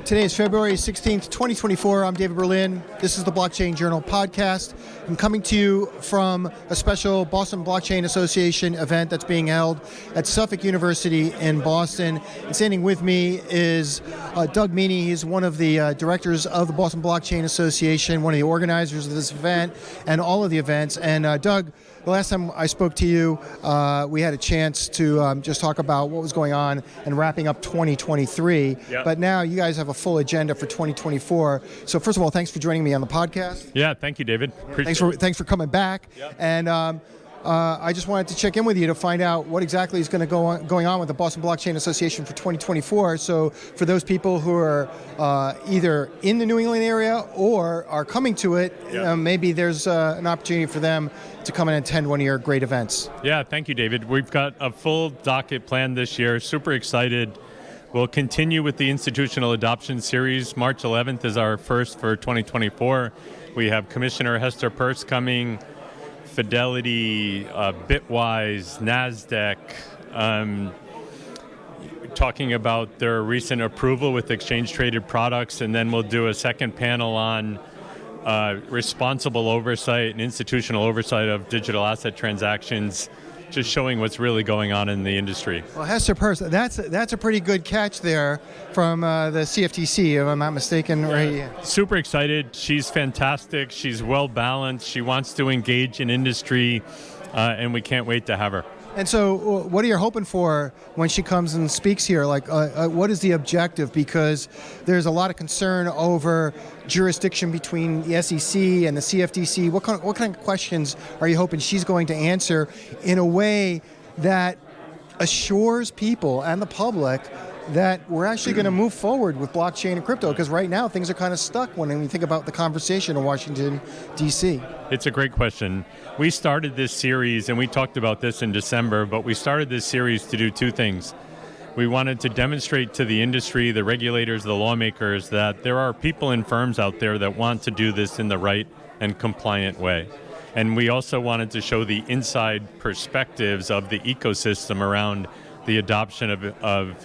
Today is February 16th, 2024. I'm David Berlin. This is the Blockchain Journal podcast. I'm coming to you from a special Boston Blockchain Association event that's being held at Suffolk University in Boston. And standing with me is Doug Mehne. He's one of the directors of the Boston Blockchain Association, one of the organizers of this event and all of the events. And Doug, the last time I spoke to you, we had a chance to just talk about what was going on and wrapping up 2023. Yep. But now you guys have a full agenda for 2024. So first of all, thanks for joining me on the podcast. Yeah, thank you, David. Thanks for coming back. Yep. And I just wanted to check in with you to find out what exactly is going to going on with the Boston Blockchain Association for 2024. So for those people who are either in the New England area or are coming to it, yep, maybe there's an opportunity for them to come and attend one of your great events. Yeah, thank you, David. We've got a full docket planned this year. Super excited. We'll continue with the Institutional Adoption Series. March 11th is our first for 2024. We have Commissioner Hester Peirce coming, Fidelity, Bitwise, NASDAQ, talking about their recent approval with exchange-traded products, and then we'll do a second panel on responsible oversight and institutional oversight of digital asset transactions, just showing what's really going on in the industry. Well, Hester Peirce, that's a pretty good catch there from the CFTC, if I'm not mistaken. Yeah. Right? Yeah. Super excited. She's fantastic. She's well-balanced. She wants to engage in industry, and we can't wait to have her. And so what are you hoping for when she comes and speaks here? Like, what is the objective? Because there's a lot of concern over jurisdiction between the SEC and the CFTC. What kind of questions are you hoping she's going to answer in a way that assures people and the public that we're actually going to move forward with blockchain and crypto? Because right now things are kind of stuck when we think about the conversation in Washington, D.C. It's a great question. We started this series, and we talked about this in December, but we started this series to do two things. We wanted to demonstrate to the industry, the regulators, the lawmakers, that there are people and firms out there that want to do this in the right and compliant way. And we also wanted to show the inside perspectives of the ecosystem around the adoption of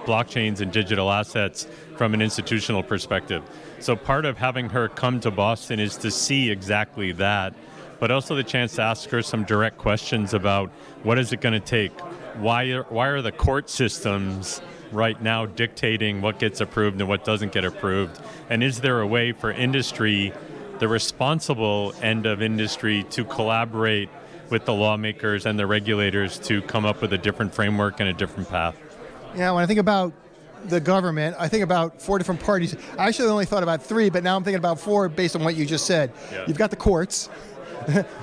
blockchains and digital assets from an institutional perspective. So part of having her come to Boston is to see exactly that, but also the chance to ask her some direct questions about what is it going to take? Why are the court systems right now dictating what gets approved and what doesn't get approved? And is there a way for industry, the responsible end of industry, to collaborate with the lawmakers and the regulators to come up with a different framework and a different path? Yeah, when I think about the government, I think about four different parties. I actually only thought about three, but now I'm thinking about four based on what you just said. Yeah. You've got the courts.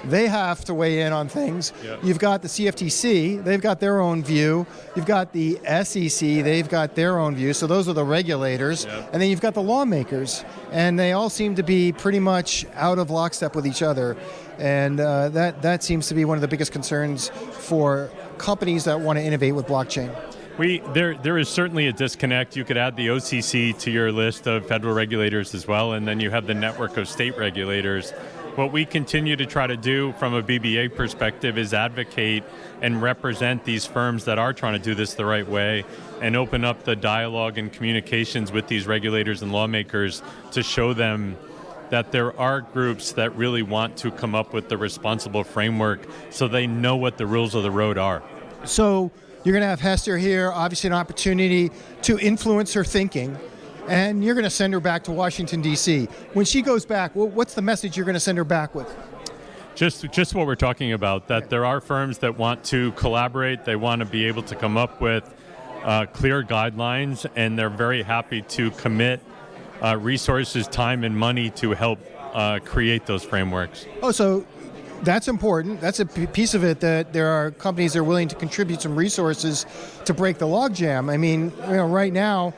They have to weigh in on things. Yep. You've got the CFTC. They've got their own view. You've got the SEC. They've got their own view. So those are the regulators. Yep. And then you've got the lawmakers. And they all seem to be pretty much out of lockstep with each other. And that seems to be one of the biggest concerns for companies that want to innovate with blockchain. There is certainly a disconnect. You could add the OCC to your list of federal regulators as well, and then you have the network of state regulators. What we continue to try to do from a BBA perspective is advocate and represent these firms that are trying to do this the right way and open up the dialogue and communications with these regulators and lawmakers to show them that there are groups that really want to come up with the responsible framework so they know what the rules of the road are. So you're going to have Hester here, obviously an opportunity to influence her thinking, and you're going to send her back to Washington, D.C. When she goes back, what's the message you're going to send her back with? Just what we're talking about, that there are firms that want to collaborate, they want to be able to come up with clear guidelines, and they're very happy to commit resources, time, and money to help create those frameworks. Oh, so that's important. That's a piece of it, that there are companies that are willing to contribute some resources to break the logjam. I mean, right now,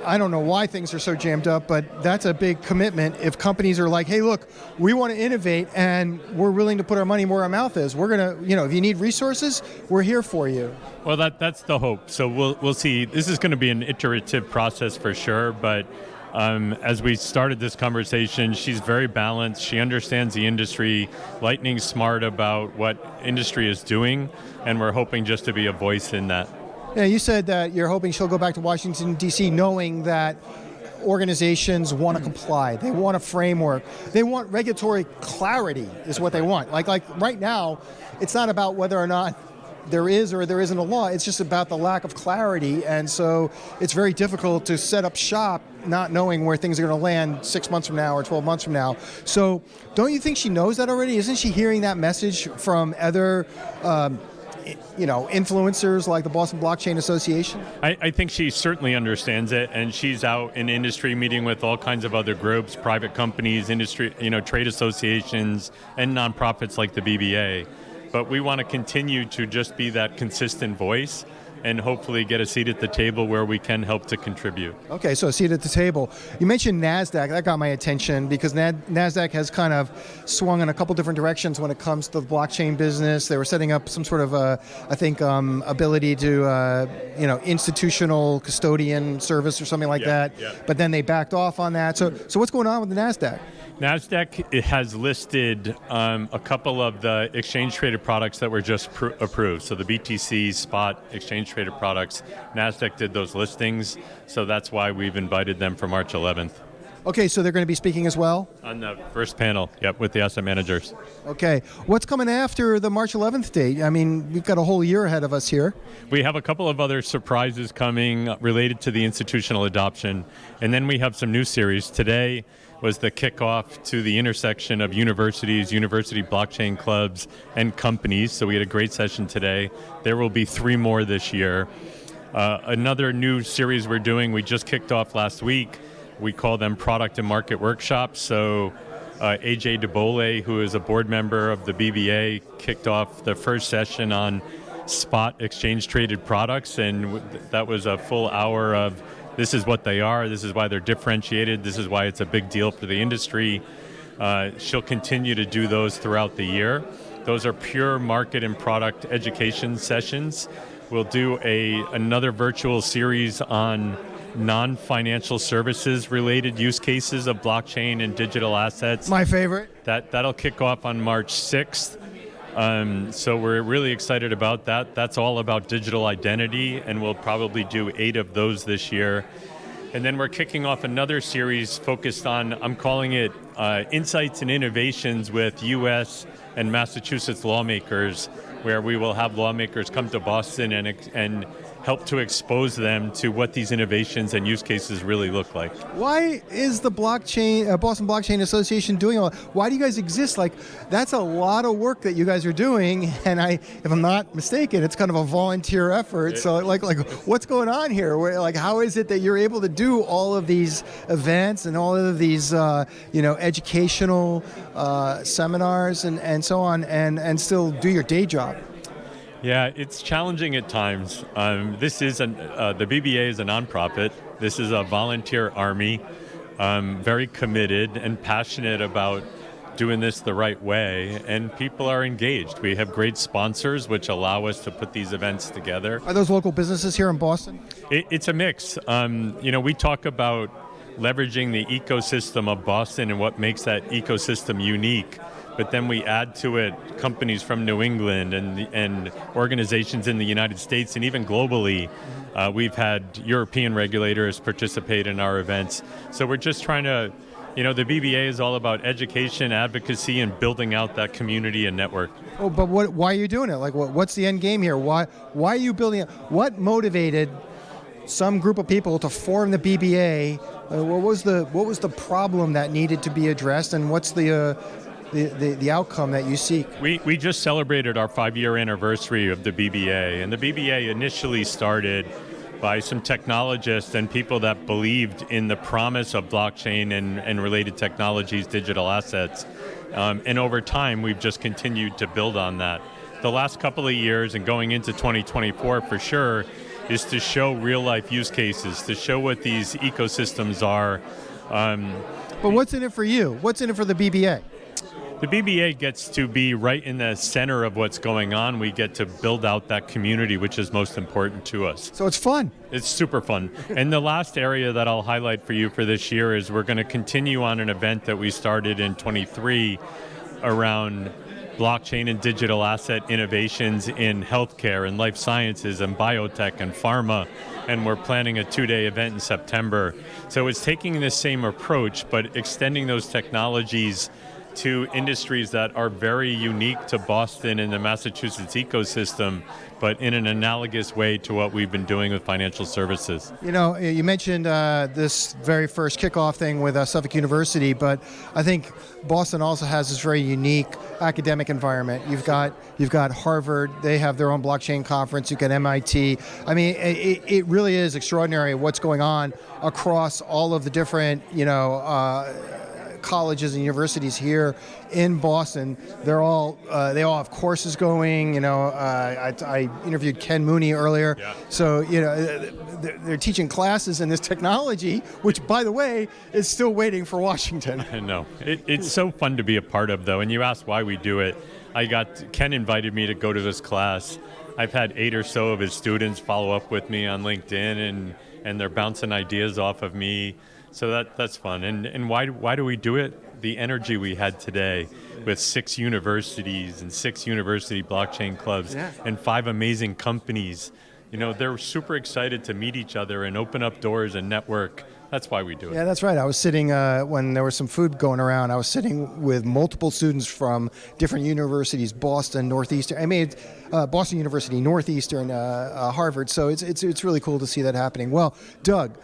I don't know why things are so jammed up, but that's a big commitment. If companies are like, hey, look, we want to innovate and we're willing to put our money where our mouth is. We're going to, if you need resources, we're here for you. Well, that's the hope. So we'll see. This is going to be an iterative process for sure, but as we started this conversation, she's very balanced. She understands the industry, lightning smart about what industry is doing, and we're hoping just to be a voice in that. Yeah, you said that you're hoping she'll go back to Washington, D.C. knowing that organizations want to comply. They want a framework. They want regulatory clarity is what they want. Like right now, it's not about whether or not there is or there isn't a law. It's just about the lack of clarity. And so it's very difficult to set up shop not knowing where things are going to land 6 months from now or 12 months from now. So don't you think she knows that already? Isn't she hearing that message from other influencers like the Boston Blockchain Association? I think she certainly understands it, and she's out in industry meeting with all kinds of other groups, private companies, industry, trade associations, and nonprofits like the BBA. But we want to continue to just be that consistent voice and hopefully get a seat at the table where we can help to contribute. Okay, so a seat at the table. You mentioned NASDAQ. That got my attention because NASDAQ has kind of swung in a couple different directions when it comes to the blockchain business. They were setting up some sort of, ability to, institutional custodian service or something like that. Yeah. But then they backed off on that. So what's going on with the NASDAQ? NASDAQ has listed a couple of the exchange-traded products that were just approved. So the BTC spot exchange-traded products, NASDAQ did those listings, so that's why we've invited them for March 11th. Okay, so they're going to be speaking as well? On the first panel, yep, with the asset managers. Okay. What's coming after the March 11th date? I mean, we've got a whole year ahead of us here. We have a couple of other surprises coming related to the institutional adoption, and then we have some new series. Today was the kickoff to the intersection of universities, university blockchain clubs, and companies. So we had a great session today. There will be 3 more this year. Another new series we're doing, we just kicked off last week. We call them product and market workshops. So AJ DeBole, who is a board member of the BBA, kicked off the first session on spot exchange traded products. And that was a full hour of this is what they are, this is why they're differentiated, this is why it's a big deal for the industry. She'll continue to do those throughout the year. Those are pure market and product education sessions. We'll do another virtual series on non-financial services related use cases of blockchain and digital assets. My favorite. That'll kick off on March 6th. So we're really excited about that. That's all about digital identity, and we'll probably do 8 of those this year. And then we're kicking off another series focused on, I'm calling it Insights and Innovations with U.S. and Massachusetts lawmakers, where we will have lawmakers come to Boston and help to expose them to what these innovations and use cases really look like. Why is the Boston Blockchain Association doing all that? Why do you guys exist? Like, that's a lot of work that you guys are doing, and if I'm not mistaken, it's kind of a volunteer effort. So, like, what's going on here? How is it that you're able to do all of these events and all of these, educational seminars and so on, and still do your day job? Yeah, it's challenging at times. This is the BBA is a nonprofit. This is a volunteer army, very committed and passionate about doing this the right way, and people are engaged. We have great sponsors which allow us to put these events together. Are those local businesses here in Boston? It's a mix. We talk about leveraging the ecosystem of Boston and what makes that ecosystem unique. But then we add to it companies from New England and organizations in the United States and even globally. We've had European regulators participate in our events. So we're just trying to, the BBA is all about education, advocacy, and building out that community and network. Oh, but why are you doing it? Like, what's the end game here? Why are you building it? What motivated some group of people to form the BBA? What was the problem that needed to be addressed, and what's the outcome that you seek? We just celebrated our 5-year anniversary of the BBA, and the BBA initially started by some technologists and people that believed in the promise of blockchain and related technologies, digital assets. And over time, we've just continued to build on that. The last couple of years and going into 2024 for sure is to show real-life use cases, to show what these ecosystems are. But what's in it for you? What's in it for the BBA? The BBA gets to be right in the center of what's going on. We get to build out that community, which is most important to us. So it's fun. It's super fun. And the last area that I'll highlight for you for this year is we're going to continue on an event that we started in 23 around blockchain and digital asset innovations in healthcare and life sciences and biotech and pharma, and we're planning a 2-day event in September. So it's taking the same approach, but extending those technologies to industries that are very unique to Boston and the Massachusetts ecosystem, but in an analogous way to what we've been doing with financial services. You know, you mentioned this very first kickoff thing with Suffolk University, but I think Boston also has this very unique academic environment. You've got Harvard; they have their own blockchain conference. You've got MIT. I mean, it really is extraordinary what's going on across all of the different, colleges and universities here in Boston. They all have courses going. I interviewed Ken Mooney earlier. Yeah. So they're teaching classes in this technology, which, by the way, is still waiting for Washington. I know. It's so fun to be a part of, though. And you asked why we do it. Ken invited me to go to this class. I've had 8 or so of his students follow up with me on LinkedIn, and they're bouncing ideas off of me. So that's fun. And why do we do it? The energy we had today with 6 universities and 6 university blockchain clubs and 5 amazing companies. They're super excited to meet each other and open up doors and network. That's why we do it. Yeah, that's right. I was sitting, when there was some food going around, I was sitting with multiple students from different universities, Boston, Northeastern. Boston University, Northeastern, Harvard. So it's really cool to see that happening. Well, Doug,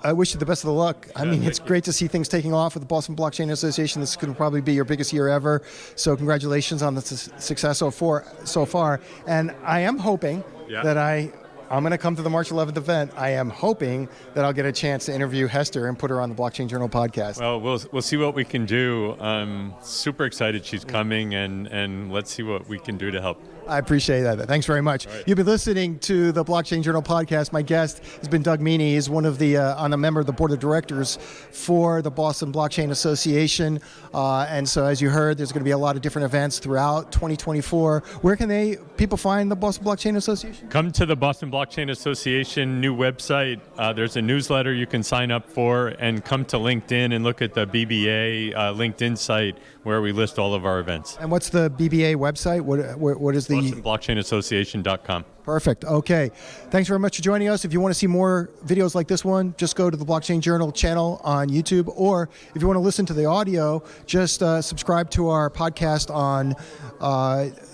I wish you the best of the luck. It's great to see things taking off with the Boston Blockchain Association. This could probably be your biggest year ever. So congratulations on the success so far. And I am hoping that I'm going to come to the March 11th event. I am hoping that I'll get a chance to interview Hester and put her on the Blockchain Journal podcast. Well, we'll see what we can do. I'm super excited she's coming, and let's see what we can do to help. I appreciate that. Thanks very much. Right. You've been listening to the Blockchain Journal podcast. My guest has been Doug Mehne. He's one of a member of the board of directors for the Boston Blockchain Association. And so, as you heard, there's going to be a lot of different events throughout 2024. Where can people find the Boston Blockchain Association? Come to the Boston Blockchain Association new website. There's a newsletter you can sign up for, and come to LinkedIn and look at the BBA LinkedIn site where we list all of our events. And what's the BBA website? What is the BostonBlockchainAssociation.com. Perfect. Okay. Thanks very much for joining us. If you want to see more videos like this one, just go to the Blockchain Journal channel on YouTube. Or if you want to listen to the audio, just subscribe to our podcast on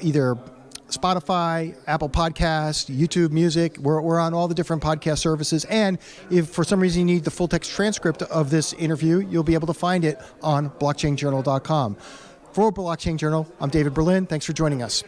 either Spotify, Apple Podcasts, YouTube Music. We're on all the different podcast services. And if for some reason you need the full text transcript of this interview, you'll be able to find it on blockchainjournal.com. For Blockchain Journal, I'm David Berlin. Thanks for joining us.